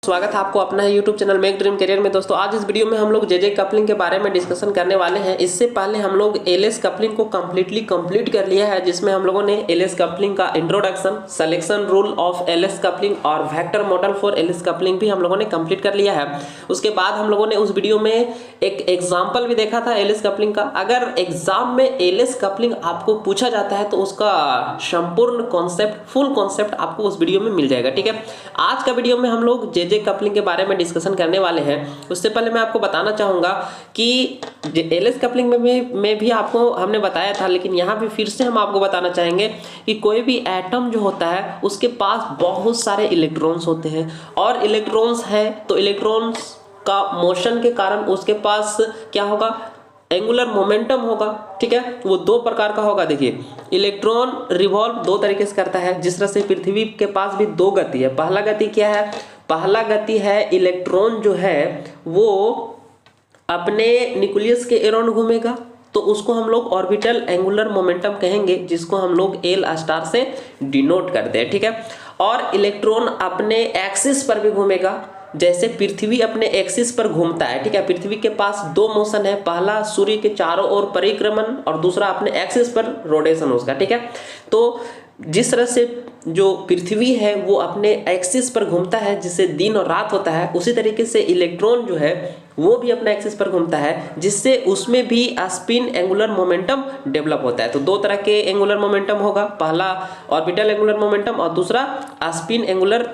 स्वागत है आपको अपना है YouTube channel make dream career में। दोस्तों आज इस वीडियो में हम लोग जे कपलिंग के बारे में डिस्कशन करने वाले हैं। इससे पहले हम लोग एलएस कपलिंग को कंप्लीट कर लिया है, जिसमें हम लोगों ने एलएस कपलिंग का introduction, selection rule of LS coupling और vector model for LS coupling भी हम लोगों ने कंप्लीट कर लिया है। उसके बाद हम लोगों ने उस वीडियो में एक एग्जाम्पल भी देखा था एलएस कपलिंग का। अगर एग्जाम में एलएस कपलिंग आपको पूछा जाता है तो उसका संपूर्ण कॉन्सेप्ट, फुल कॉन्सेप्ट आपको उस वीडियो में मिल जाएगा। ठीक है, आज का वीडियो में हम लोग जे कपलिंग के बारे में डिस्कशन करने वाले हैं। उससे पहले मैं आपको बताना चाहूंगा कि एलएस कपलिंग में भी आपको हमने बताया था, लेकिन यहाँ पे फिर से हम आपको बताना चाहेंगे कि कोई भी एटम जो होता है उसके पास बहुत सारे इलेक्ट्रॉन्स होते हैं, और इलेक्ट्रॉन्स है तो इलेक्ट्रॉन्स का मोशन के कारण उसके पास क्या होगा, एंगुलर मोमेंटम होगा। ठीक है, वो दो प्रकार का होगा। देखिए, इलेक्ट्रॉन रिवॉल्व दो तरीके से करता है, जिस तरह से पृथ्वी के पास भी दो गति है। पहला गति क्या है? पहला गति है इलेक्ट्रॉन जो है वो अपने न्यूक्लियस के अराउंड घूमेगा, तो उसको हम लोग ऑर्बिटल एंगुलर मोमेंटम कहेंगे, जिसको हम लोग एल स्टार से डिनोट करते हैं। ठीक है, और इलेक्ट्रॉन अपने एक्सिस पर भी घूमेगा, जैसे पृथ्वी अपने एक्सिस पर घूमता है। ठीक है, पृथ्वी के पास दो मोशन है, पहला सूर्य के चारों ओर परिक्रमण और दूसरा अपने एक्सिस पर रोटेशन उसका। ठीक है, तो जिस तरह से जो पृथ्वी है वो अपने एक्सिस पर घूमता है, जिससे दिन और रात होता है, उसी तरीके से इलेक्ट्रॉन जो है वो भी अपने एक्सिस पर घूमता है, जिससे उसमें भी स्पिन एंगुलर मोमेंटम डेवलप होता है। तो दो तरह के एंगुलर मोमेंटम होगा, पहला ऑर्बिटल एंगुलर मोमेंटम और दूसरा स्पिन एंगुलर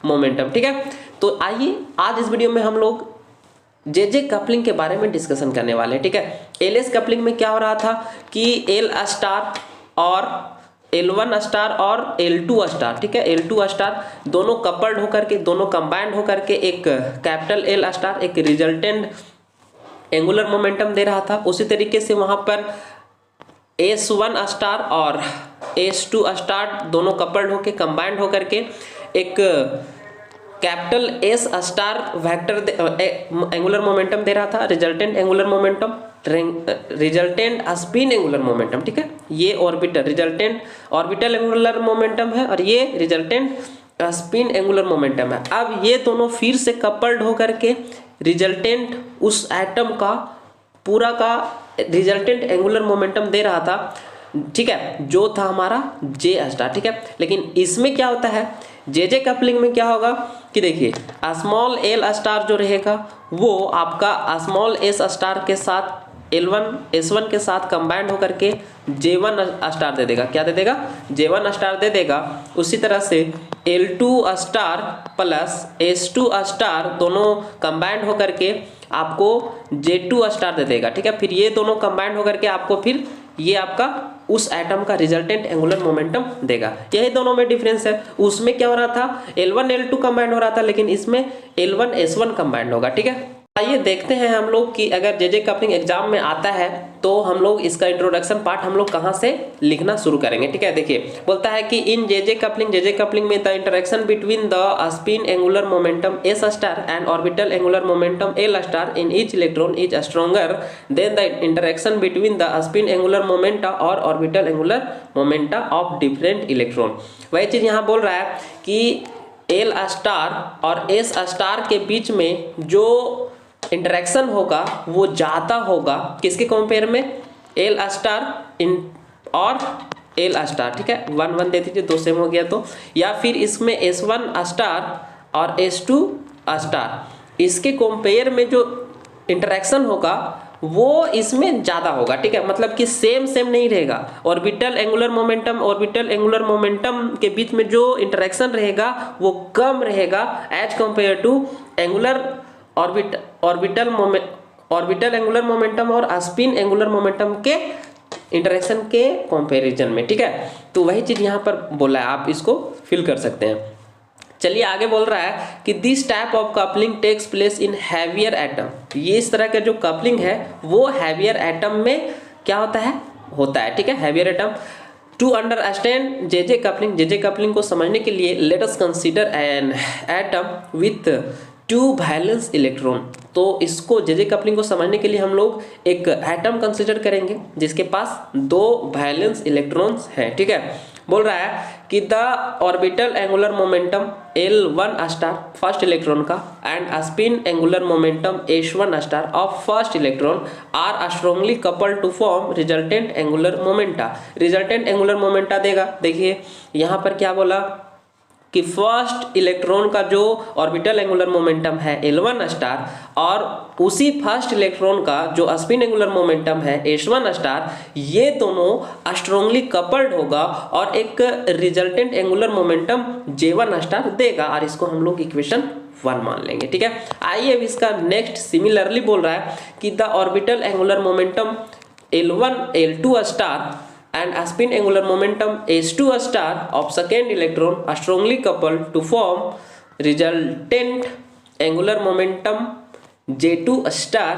मोमेंटम। ठीक है, तो आइए आज इस वीडियो में हम लोग जे कपलिंग के बारे में डिस्कशन करने वाले हैं। ठीक है, एलएस कपलिंग में क्या हो रहा था कि एल स्टार और L1 स्टार और L2 स्टार, ठीक है, L2 स्टार दोनों कपल्ड होकर के, दोनों कंबाइंड होकर के एक कैपिटल एल स्टार एक रिजल्टेंट एंगुलर मोमेंटम दे रहा था। उसी तरीके से वहां पर S1 स्टार और S2 स्टार दोनों कपल्ड होकर कंबाइंड होकर के एक capital S star vector angular momentum दे रहा था, resultant angular momentum, resultant spin angular momentum. ठीक है, ये orbital resultant orbital angular momentum है और ये रिजल्टेंट स्पिन एंगुलर मोमेंटम है। अब ये दोनों फिर से कपल्ड होकर के रिजल्टेंट उस एटम का पूरा का रिजल्टेंट एंगुलर मोमेंटम दे रहा था। ठीक है, जो था हमारा जे स्टार। ठीक है, लेकिन इसमें क्या होता है, जे कपलिंग में क्या होगा कि देखिए, स्मॉल एल स्टार जो रहेगा वो आपका स्मॉल एस स्टार के साथ S1 के साथ कंबाइंड होकर के J1 स्टार दे देगा। क्या दे देगा? J1 स्टार दे देगा। उसी तरह से L2 star plus S2 star दोनों कंबाइंड होकर के आपको J2 स्टार दे देगा। ठीक है, फिर ये दोनों कंबाइंड होकर के आपको फिर ये आपका उस एटम का रिजल्टेंट एंगुलर मोमेंटम देगा। यही दोनों में डिफरेंस है। उसमें क्या हो रहा था, L1 L2 कंबाइंड हो रहा था, लेकिन इसमें L1 S1 कंबाइंड होगा। ठीक है, आइए देखते हैं हम लोग कि अगर जे कपलिंग एग्जाम में आता है तो हम लोग इसका इंट्रोडक्शन पार्ट हम लोग कहाँ से लिखना शुरू करेंगे। ठीक है, देखिए बोलता है कि इन जे कपलिंग में the interaction between the spin angular momentum S star and orbital angular momentum L star in each electron is stronger than the interaction between the spin angular momenta और orbital angular momenta of different electron. वही चीज यहाँ बोल रहा है कि L star और S star के बीच में जो इंटरेक्शन होगा वो ज़्यादा होगा किसके कंपेयर में, एल स्टार इन और एल स्टार। ठीक है, 1 1 दे दीजिए, 2 सेम हो गया तो, या फिर इसमें S1 स्टार और S2 स्टार इसके कंपेयर में जो इंटरेक्शन होगा वो इसमें ज़्यादा होगा। ठीक है, मतलब कि सेम नहीं रहेगा। ऑर्बिटल एंगुलर मोमेंटम के बीच में जो इंटरेक्शन रहेगा वो कम रहेगा as compare to angular orbital angular momentum और स्पिन एंगुलर मोमेंटम के इंटरेक्शन के कंपैरिजन में। ठीक है, तो वही चीज यहाँ पर बोला है, आप इसको फिल कर सकते हैं। चलिए आगे बोल रहा है कि this type of coupling takes place in heavier atom. ये इस तरह का जो कपलिंग है वो हैवियर एटम में क्या होता है। ठीक है, heavier atom. To understand J coupling को समझने के लिए let us consider an atom with 2 valence electron. तो इसको जे कपलिंग को समझने के लिए हम लोग एक एटम कंसीडर करेंगे जिसके पास 2 वैलेंस इलेक्ट्रॉन्स हैं। ठीक है, बोल रहा है कि the orbital angular momentum L1 star first electron का and spin angular momentum H1 star of first electron are strongly coupled to form resultant angular momenta. Resultant angular momenta देगा। देखिए यहाँ पर क्या बोला कि फर्स्ट इलेक्ट्रॉन का जो ऑर्बिटल एंगुलर मोमेंटम है L1 स्टार और उसी फर्स्ट इलेक्ट्रॉन का जो स्पिन एंगुलर मोमेंटम है H1 स्टार, ये दोनों स्ट्रांगली कपल्ड होगा और एक resultant angular momentum J1 star देगा और इसको हम लोग इक्वेशन 1 मान लेंगे। ठीक है, आइए अब इसका नेक्स्ट सिमिलरली बोल रहा है कि the orbital angular momentum L1 L2 star and spin angular momentum H2 star of second electron are strongly coupled to form resultant angular momentum J2 star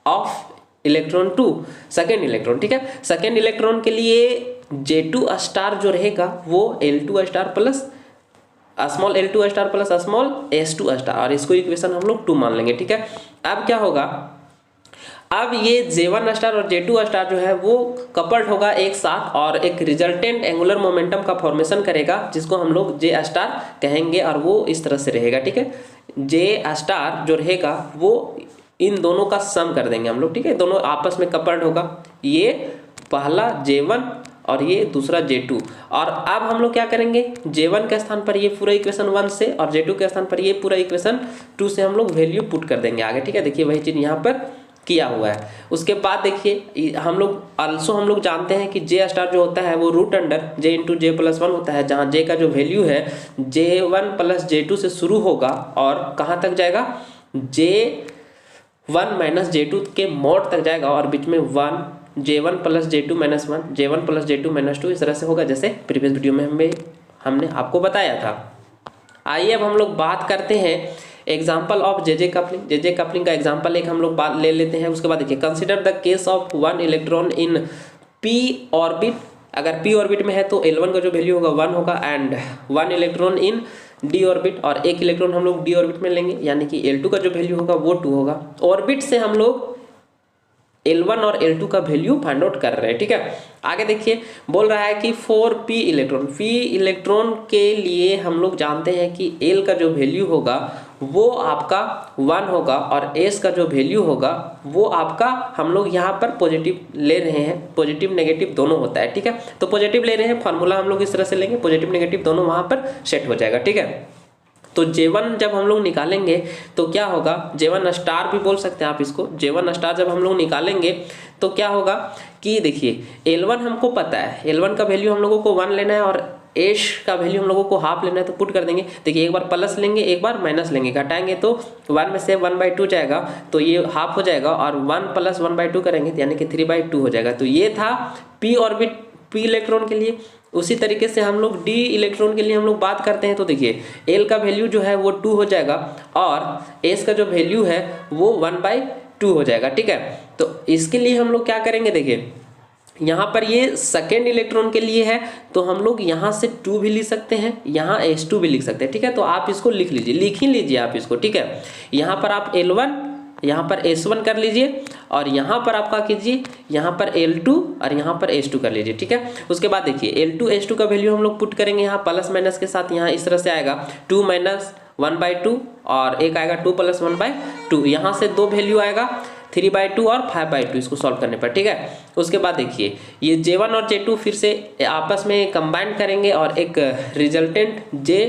of electron 2 second electron। ठीक है, second electron के लिए J2 star जो रहेगा वो L2 star plus small L2 star plus small S2 star और इसको equation हम लोग 2 मान लेंगे। ठीक है, अब क्या होगा, अब ये J1 स्टार और J2 स्टार जो है वो कपल्ड होगा एक साथ और एक रिजल्टेंट एंगुलर मोमेंटम का फॉर्मेशन करेगा जिसको हम लोग J स्टार कहेंगे और वो इस तरह से रहेगा। ठीक है, J स्टार जो रहेगा वो इन दोनों का सम कर देंगे हम लोग। ठीक है, दोनों आपस में कपल्ड होगा, ये पहला J1 और ये दूसरा J2। और अब हम लोग क्या करेंगे, J1 के स्थान पर ये पूरा इक्वेशन 1 से और J2 के स्थान पर ये पूरा इक्वेशन 2 से हम लोग वैल्यू पुट कर देंगे आगे। ठीक है, देखिए वही चीज़ यहाँ पर किया हुआ है। उसके बाद देखिए हम लोग जानते हैं कि J स्टार जो होता है वो root under J into J plus 1 होता है, जहाँ J का जो वैल्यू है J1 प्लस J2 से शुरू होगा और कहाँ तक जाएगा, J1 माइनस J2 के मोड तक जाएगा और बीच में 1 J1 plus J2 minus 1 J1 plus J2 minus 2 इस तरह से होगा जैसे प्रीवियस वीडियो में हमने आपको बताया था। आइए अब हम लोग बात करते हैं example of JJ coupling. JJ coupling का एग्जाम्पल एक हम लोग बात ले लेते हैं। उसके बाद देखिए consider the case of 1 electron in p orbit. अगर p ऑर्बिट में है तो L1 का जो वैल्यू होगा 1 होगा and 1 electron in d orbit और एक इलेक्ट्रॉन हम लोग d ऑर्बिट में लेंगे यानी कि L2 का जो वैल्यू होगा वो 2 होगा। ऑर्बिट से हम लोग L1 और L2 का वैल्यू फाइंड आउट कर रहे हैं। ठीक है, आगे देखिए बोल रहा है कि फॉर p इलेक्ट्रॉन के लिए हम लोग जानते हैं कि L का जो वैल्यू होगा वो आपका 1 होगा और S का जो वैल्यू होगा वो आपका हम लोग यहाँ पर पॉजिटिव ले रहे हैं, पॉजिटिव नेगेटिव दोनों होता है। ठीक है, तो पॉजिटिव ले रहे हैं, फार्मूला हम लोग इस तरह से लेंगे, पॉजिटिव नेगेटिव दोनों वहाँ पर सेट हो जाएगा। ठीक है, तो J1 जब हम लोग निकालेंगे तो क्या होगा, J1 स्टार भी बोल सकते हैं आप इसको। J1 स्टार जब हम लोग निकालेंगे तो क्या होगा कि देखिए L1 हमको पता है, L1 का वैल्यू हम लोगों को 1 लेना है और H का वैल्यू हम लोगों को हाफ लेना है, तो पुट कर देंगे। देखिए एक बार प्लस लेंगे एक बार माइनस लेंगे, घटाएंगे तो 1 में से 1/2 जाएगा तो ये हाफ हो जाएगा और 1 प्लस 1/2 करेंगे यानी कि 3/2 हो जाएगा। तो ये था p ऑर्बिट p इलेक्ट्रॉन के लिए। उसी तरीके से हम लोग d इलेक्ट्रॉन के लिए हम लोग बात करते हैं तो देखिए L का वैल्यू जो है वो 2 हो जाएगा और S का जो वैल्यू है वो 1/2 हो जाएगा। ठीक है, तो इसके लिए हम लोग क्या करेंगे, देखिए यहाँ पर ये सेकेंड इलेक्ट्रॉन के लिए है तो हम लोग यहाँ से 2 भी लिख सकते हैं, यहाँ S2 भी लिख सकते हैं। ठीक है, तो आप इसको लिख लीजिए, लिख ही लीजिए आप इसको। ठीक है, यहाँ पर आप L1 यहाँ पर S1 कर लीजिए और यहाँ पर आपका कीजिए, यहाँ पर L2 और यहाँ पर S2 कर लीजिए। ठीक है, उसके बाद देखिए L2 S2 का वैल्यू हम लोग पुट करेंगे यहाँ प्लस माइनस के साथ, यहाँ इस तरह से आएगा 2 माइनस 1/2 और एक आएगा 2 प्लस 1/2। यहाँ से 2 वैल्यू आएगा 3/2 और 5/2 इसको सॉल्व करने पर। ठीक है, उसके बाद देखिए ये J1 और J2 फिर से आपस में कंबाइन करेंगे और एक रिजल्टेंट J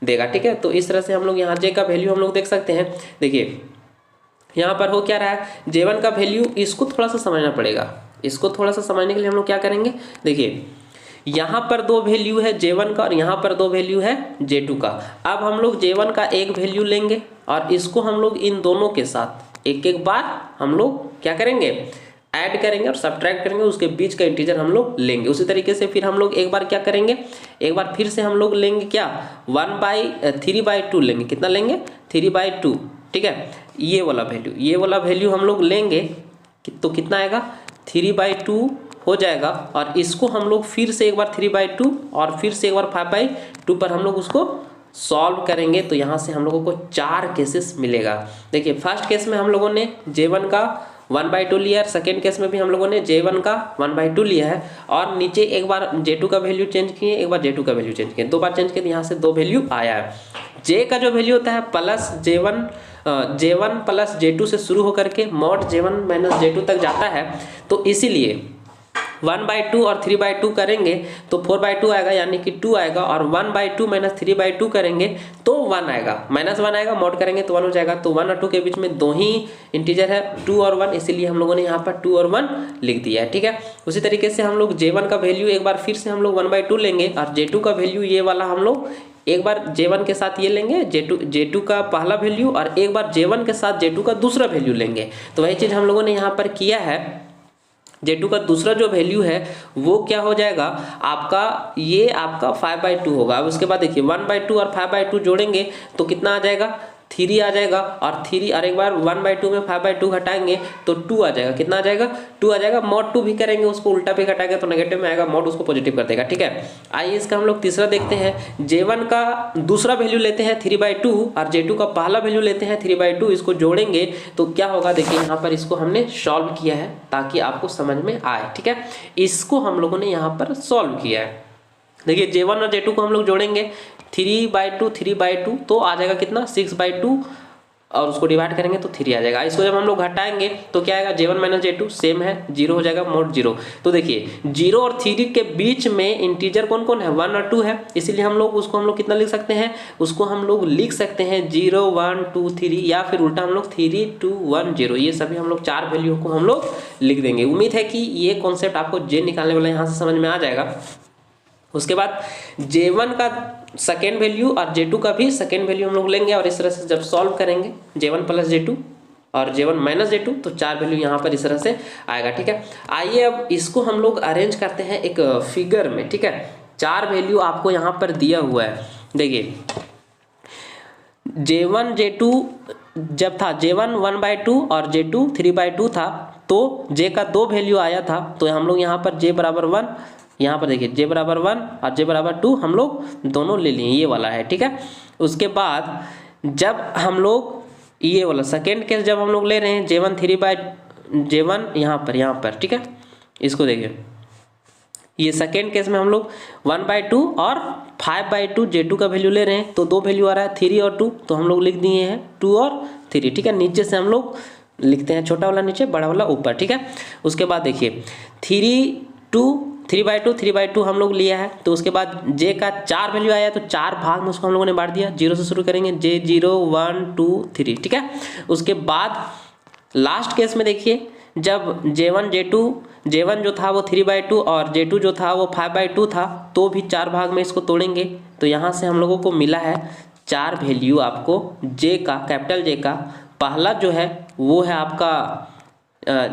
देगा। ठीक है, तो इस तरह से हम लोग यहाँ J का वैल्यू हम लोग देख सकते हैं। देखिए यहाँ पर हो क्या रहा है, J1 का वैल्यू, इसको थोड़ा सा समझना पड़ेगा। इसको थोड़ा सा समझने के लिए हम लोग क्या करेंगे, देखिए यहाँ पर 2 वैल्यू है J1 का और यहाँ पर 2 वैल्यू है J2 का। अब हम लोग J1 का एक वैल्यू लेंगे और इसको हम लोग इन दोनों के साथ एक एक बार हम लोग क्या करेंगे, ऐड करेंगे और सब्ट्रैक्ट करेंगे, उसके बीच का इंटीजर हम लोग लेंगे। उसी तरीके से फिर हम लोग एक बार क्या करेंगे, एक बार फिर से हम लोग लेंगे क्या, 3/2 लेंगे। कितना लेंगे, 3/2। ठीक है, ये वाला वैल्यू हम लोग लेंगे तो कितना आएगा, 3/2 हो जाएगा और इसको हम लोग फिर से एक बार 3/2 और फिर से एक बार 5/2 पर हम लोग उसको सॉल्व करेंगे तो यहाँ से हम लोगों को 4 केसेस मिलेगा। देखिए फर्स्ट केस में हम लोगों ने J1 का 1/2 लिया है, सेकेंड केस में भी हम लोगों ने J1 का 1/2 लिया है और नीचे एक बार J2 का वैल्यू चेंज किए, एक बार J2 का वैल्यू चेंज किए, 2 बार चेंज किए तो यहाँ से 2 वैल्यू आया है। J का जो वैल्यू होता है प्लस J1 प्लस J2 से शुरू होकर के mod J1 माइनस J2 तक जाता है, तो इसीलिए 1/2 और 3/2 करेंगे तो 4/2 आएगा यानी कि 2 आएगा, और 1/2 माइनस 3/2 करेंगे तो 1 आएगा, -1 आएगा, मॉड करेंगे तो 1 हो जाएगा। तो 1 और 2 के बीच में 2 ही इंटीजर है, 2 और 1, इसीलिए हम लोगों ने यहाँ पर 2 और 1 लिख दिया है। ठीक है, उसी तरीके से हम लोग J1 का वैल्यू एक बार फिर से हम लोग 1/2 लेंगे और J2 का वैल्यू ये वाला हम लोग एक बार J1 के साथ ये लेंगे, J2 का पहला वैल्यू, और एक बार J1 के साथ J2 का दूसरा वैल्यू लेंगे। तो वही चीज़ हम लोगों ने यहाँ पर किया है। J2 का दूसरा जो वैल्यू है वो क्या हो जाएगा आपका, ये आपका 5/2 होगा। अब उसके बाद देखिए 1/2 और 5/2 जोड़ेंगे तो कितना आ जाएगा, 3 आ जाएगा, और 3 और एक बार 1/2 में 5/2 घटाएंगे तो 2 आ जाएगा। कितना आ जाएगा, 2 आ जाएगा। mod 2 भी करेंगे, उसको उल्टा भी घटाएंगे तो नेगेटिव में आएगा, mod उसको पॉजिटिव कर देगा। ठीक है, आइए इसका हम लोग तीसरा देखते हैं। J1 का दूसरा वैल्यू लेते हैं 3/2 और J2 का पहला वैल्यू लेते हैं 3/2, इसको जोड़ेंगे तो क्या होगा, देखिए यहाँ पर इसको हमने सॉल्व किया है ताकि आपको समझ में आए। ठीक है, इसको हम लोगों ने यहाँ पर सॉल्व किया है। देखिए J1 और J2 को हम लोग जोड़ेंगे 3/2 तो आ जाएगा कितना, 6/2, और उसको डिवाइड करेंगे तो 3 आ जाएगा। इसको जब हम लोग घटाएंगे तो क्या आएगा, J1 माइनस J2 सेम है, 0 हो जाएगा, mod 0। तो देखिए 0 और 3 के बीच में इंटीजर कौन कौन है, 1 और 2 है, इसीलिए हम लोग उसको हम लोग कितना लिख सकते हैं, उसको हम लोग लिख सकते हैं 0 1 2 3, या फिर उल्टा हम लोग 3 2 1 0, ये सभी हम लोग 4 वैल्यू को हम लोग लिख देंगे। उम्मीद है कि ये कॉन्सेप्ट आपको J निकालने वाला यहाँ से समझ में आ जाएगा। उसके बाद J1 का सेकेंड वैल्यू और J2 का भी सेकेंड वैल्यू हम लोग लेंगे, और इस तरह से जब सॉल्व करेंगे J1 प्लस J2 और J1 माइनस J2 तो 4 वैल्यू यहाँ पर इस तरह से आएगा। ठीक है, आइए अब इसको हम लोग अरेंज करते हैं एक फिगर में। ठीक है, 4 वैल्यू आपको यहाँ पर दिया हुआ है। देखिए J1 J2 जब था, J1 1/2 और J2 3/2 था, तो J का 2 वैल्यू आया था, तो हम लोग यहाँ पर J बराबर 1, यहाँ पर देखिए J बराबर 1 और J बराबर 2 हम लोग दोनों ले लिए, ये वाला है। ठीक है, उसके बाद जब हम लोग ये वाला सेकेंड केस जब हम लोग ले रहे हैं J1 यहाँ पर, ठीक है, इसको देखिए, ये सेकेंड केस में हम लोग 1/2 और 5/2 J2 का वैल्यू ले रहे हैं, तो 2 वैल्यू आ रहा है 3 और 2, तो हम लोग लिख दिए हैं 2 और 3। ठीक है, नीचे से हम लोग लिखते हैं, छोटा वाला नीचे, बड़ा वाला ऊपर। ठीक है, उसके बाद देखिए 3/2 हम लोग लिया है, तो उसके बाद J का 4 वैल्यू आया, तो 4 भाग में उसको हम लोगों ने बांट दिया, 0 से शुरू करेंगे, J0 1 2 3। ठीक है, उसके बाद लास्ट केस में देखिए जब J1 जो था वो 3/2 और J2 जो था वो 5/2 था, तो भी 4 भाग में इसको तोड़ेंगे, तो यहाँ से हम लोगों को मिला है 4 वैल्यू आपको J का, कैपिटल J का। पहला जो है वो है आपका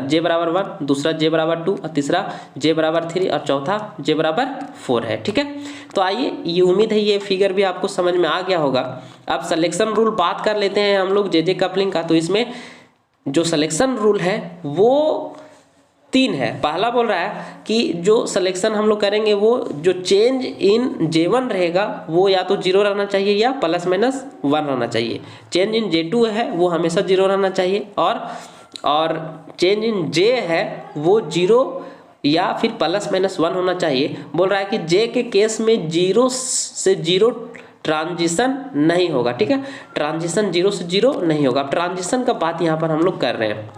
J बराबर 1, दूसरा J बराबर 2, और तीसरा J बराबर 3, और चौथा J बराबर 4 है। ठीक है, तो आइए, ये उम्मीद है ये फिगर भी आपको समझ में आ गया होगा। अब सिलेक्शन रूल बात कर लेते हैं हम लोग JJ कपलिंग का। तो इसमें जो सिलेक्शन रूल है वो 3 है। पहला बोल रहा है कि जो सिलेक्शन हम लोग करेंगे वो जो चेंज इन J1 रहेगा वो या तो 0 रहना चाहिए या +-1 रहना चाहिए। चेंज इन J2 है वो हमेशा 0 रहना चाहिए, और चेंज इन J है वो 0 या फिर +-1 होना चाहिए। बोल रहा है कि J के केस में 0 से 0 ट्रांजिशन नहीं होगा। ठीक है, ट्रांजिशन 0 से 0 नहीं होगा। ट्रांजिशन का बात यहाँ पर हम लोग कर रहे हैं।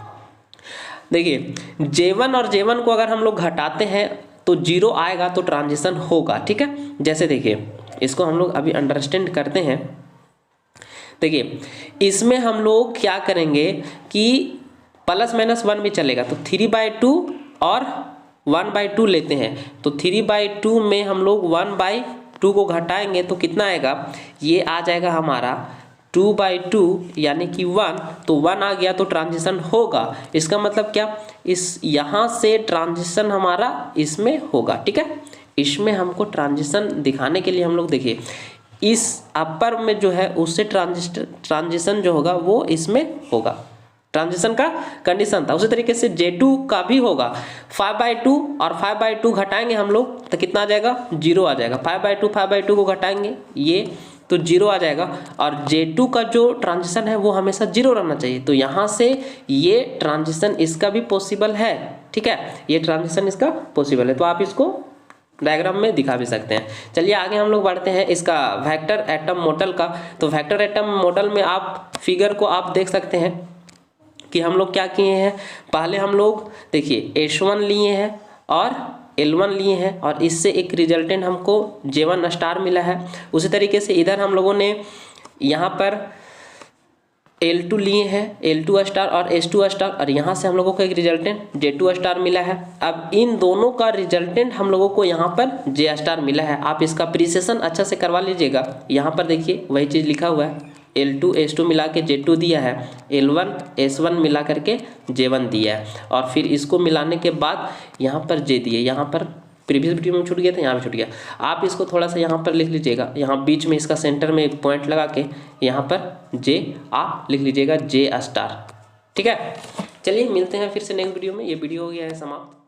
देखिए J1 और J1 को अगर हम लोग घटाते हैं तो 0 आएगा, तो ट्रांजिशन होगा। ठीक है, जैसे देखिए इसको हम लोग अभी अंडरस्टैंड करते हैं। देखिए इसमें हम लोग क्या करेंगे कि +-1 भी चलेगा, तो 3/2 और 1/2 लेते हैं, तो 3/2 में हम लोग 1/2 को घटाएंगे तो कितना आएगा, ये आ जाएगा हमारा 2/2 यानी कि 1, तो 1 आ गया तो ट्रांजिशन होगा। इसका मतलब क्या, इस यहाँ से ट्रांजिशन हमारा इसमें होगा। ठीक है, इसमें हमको ट्रांजिशन दिखाने के लिए हम लोग देखिए इस अपर में जो है उससे ट्रांजिशन जो होगा वो इसमें होगा, ट्रांजिशन का कंडीशन था। उसी तरीके से J2 का भी होगा, 5/2 और 5/2 घटाएंगे हम लोग तो कितना आ जाएगा, 0 आ जाएगा। 5/2 को घटाएंगे, ये तो 0 आ जाएगा, और J2 का जो ट्रांजिशन है वो हमेशा 0 रहना चाहिए। तो यहाँ से ये ट्रांजिशन इसका भी पॉसिबल है, ठीक है, ये ट्रांजिशन इसका पॉसिबल है। तो आप इसको डायग्राम में दिखा भी सकते हैं। चलिए आगे हम लोग बढ़ते हैं इसका वेक्टर एटम मॉडल का। तो वेक्टर एटम मॉडल में आप फिगर को आप देख सकते हैं कि हम लोग क्या किए हैं। पहले हम लोग देखिए H1 लिए हैं और L1 लिए हैं, और इससे एक रिजल्टेंट हमको J1 स्टार मिला है। उसी तरीके से इधर हम लोगों ने यहाँ पर L2 लिए हैं, L2 स्टार और H2 स्टार, और यहाँ से हम लोगों को एक रिजल्टेंट J2 स्टार मिला है। अब इन दोनों का रिजल्टेंट हम लोगों को यहाँ पर J स्टार मिला है। आप इसका प्रिसिशन अच्छा से करवा लीजिएगा। यहाँ पर देखिए वही चीज़ लिखा हुआ है, L2 H2 मिला के J2 दिया है, L1 S1 मिला करके J1 दिया है, और फिर इसको मिलाने के बाद यहाँ पर J दिए। यहाँ पर प्रीवियस वीडियो में छूट गया था, यहाँ भी छूट गया। आप इसको थोड़ा सा यहाँ पर लिख लीजिएगा, यहाँ बीच में इसका सेंटर में एक पॉइंट लगा के यहाँ पर J आप लिख लीजिएगा, J स्टार, ठीक है। चलिए मिलते हैं फिर से नेक्स्ट वीडियो में। ये वीडियो हो गया है समाप्त।